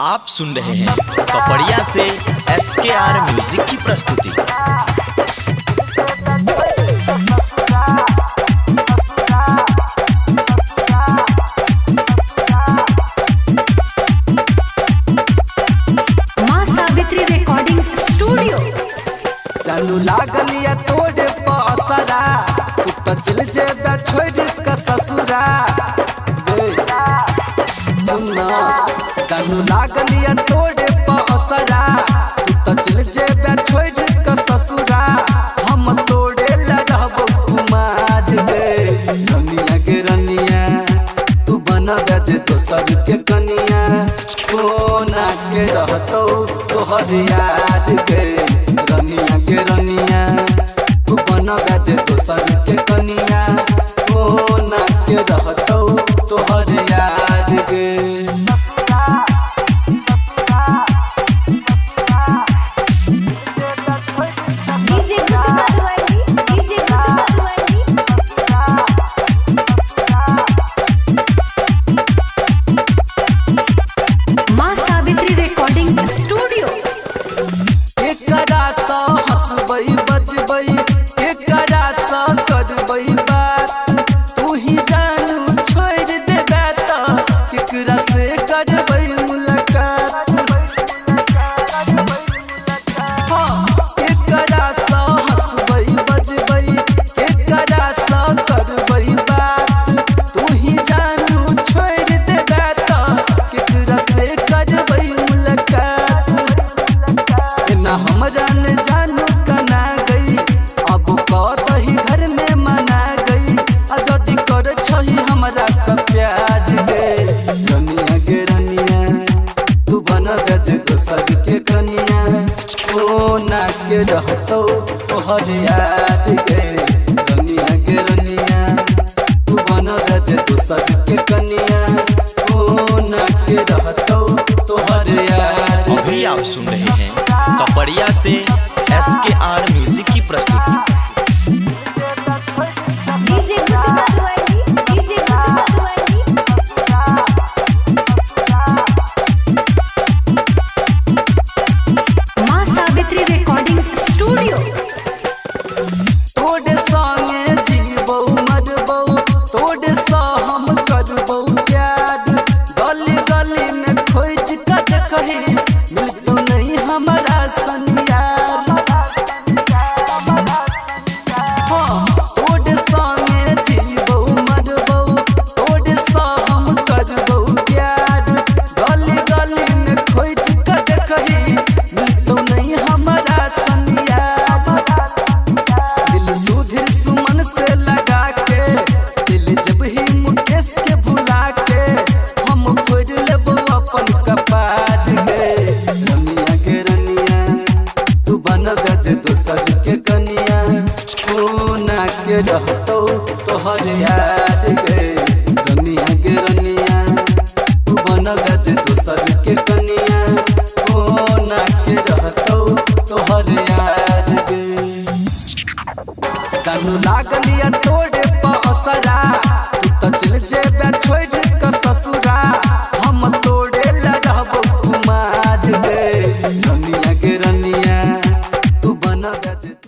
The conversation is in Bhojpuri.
आप सुन रहे हैं कपड़िया से SKR म्यूजिक की प्रस्तुति। मां सावित्री रिकॉर्डिंग स्टूडियो। चालू लागलिया तोड़े पसरा तू तो चल जेबा छोड़ के ससुरा सुना। चालू लागलिया तोड़े पसरा तू तो चल जेबा छोड़ के ससुरा। हम तोड़े रहबो कुमार गे रनिया के रनिया तू बना दे दोसर के कनिया कोना के रहतो तोहर याद गे रनिया के रनिया तू बना दे दोसर के कनिया कोना के रहतो तोहर याद गे। डीजे मां सावित्री रिकॉर्डिंग स्टूडियो। एकरा सा हंसबई बजबई एकरा सा करबई बात तू ही जानू छोड़ देबे त केकरा से करबई मुलाकात। हाँ, एकरा सा हंसबई बजबई एकरा सा करबई बात तू ही जानू छोड़ देबे त केकरा से करबई मुलाकात। ना हमरा ने जानू कना गई अब कतही घर में मना गई जदि कर छही हमरा सब प्यार गे रनिया गे रनिया तू बना दे दोसर के कनिया कोना के रहतो तोहर याद गे रनिया गे रनिया तू बना दे दोसर के कनिया कोना के रहतो तोहर याद। अभी आप सुन रहे हैं कपड़िया से SKR म्यूजिक की प्रस्तुति। मां सावित्री रिकॉर्डिंग स्टूडियो। तोड़े संगे जीबौ मरबौ तोड़े सा हम करबौ प्यार गली गली में खोज के देखही मिलतो नहीं हमारा सनियार। हाँ, तोड़े संगे जीबौ मरबौ तोड़े सा हम करबौ प्यार गली गली में खोज के देखही मिलतो नहीं हमारा सनियार। दिल सुधीर सुमन से लगा के दिल जब ही मुकेश के भुला के हम खोज लेबो अपन कपाट गे रनिया के रनिया तू बना दे दोसर के कनिया कोना के रहतो तोहर याद गे रनिया के रनिया तू बना दे दोसर के कनिया कोना के रहतो तोहर याद गे। कानू लागलिया तोड़े पसरा तू तो चल जेबा छोड़